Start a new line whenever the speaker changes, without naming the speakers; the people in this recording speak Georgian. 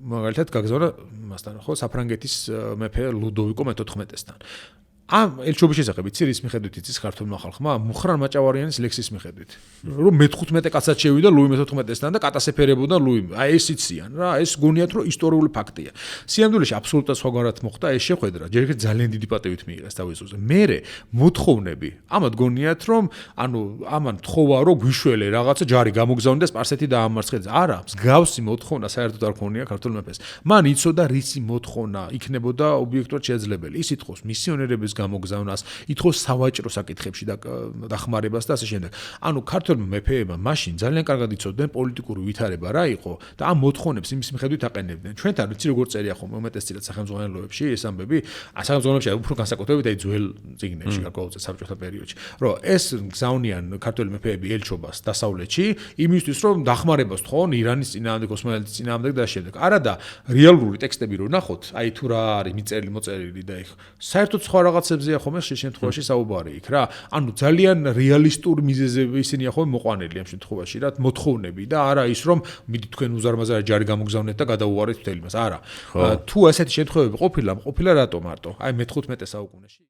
მაგალითად გაგზავნა მასთან ხო საფრანგეთის მეფე ლუდოვიკო მე-14-თან. ამ ელჩობის შესახებ იცი რის მიხედვით იცის ქართულმა ხალხმა მუხრან მაჭავარიანის ლექსის მიხედვით რომ მე-15 კაცად შევიდა ლუი მე-14-თან და კატასეფერებოდა ლუი აი ეს იციან რა ეს გონიათ რომ ისტორიული ფაქტია სიამდვილეში აბსოლუტურად სხვაგვარად მოხდა ეს შეხვედრა ჯერ ერთი ძალიან დიდი პატივით მიიღეს თავისუფლზე მერე მოთხოვნები ამათ გონიათ რომ ანუ ამან თხოვა რომ გვიშველე რაღაცა ჯარი გამოგზავნდეს სპარსეთი დაამარცხეს არა მსგავსი მოთხოვნა საერთოდ არ ქონია ქართულ მეფეს მან იცოდა რისი მოთხოვნა იქნებოდა ობიექტურად შესაძლებელი ის ითხოვს მისიონერების გამოგზავნას, ითხოვს სავაჭრო საკითხებში დახმარებას და ასე შემდეგ. ანუ ქართველმა მეფეებმა მაშინ ძალიან კარგად იცოდნენ პოლიტიკური ვითარება რა იყო და ამ მოთხოვნებს იმის მიხედვით აყენებდნენ. ჩვენთან ვიცი როგორ წერია ხომ უმეტესწილად სახელმძღვანელოებში ეს ამბები, სახელმძღვანელოებში უფრო განსაკუთრებით აი ძველ წიგნებში გარკვეულწილად საბჭოთა პერიოდში, რომ ეს გზავნიან ქართველ მეფეები ელჩობას დასავლეთში იმისთვის რომ დახმარებას თხოვონ ირანის წინააღმდეგ, ოსმალეთის წინააღმდეგ და ასე შემდეგ. არა და რეალური ტექსტები რო ნახოთ, აი თუ რა არის მიწერილი მოწერილი და იქ საერთოდ სხვა რაღაცებზეა ხომ ეს შემთხვევაში საუბარი იქ რა. ანუ ძალიან რეალისტური მიზეზები ისინია ხომ მოყვანილი ამ შემთხვევაში რა მოთხოვნები და არა ის რომ მიდი თქვენ უზარმაზარი ჯარი გამოგზავნეთ და გადაუვარეთ მთელი მას. არა. თუ ასეთი შემთხვევები ყოფილა რატო მარტო? აი მე-15 საუკუნეში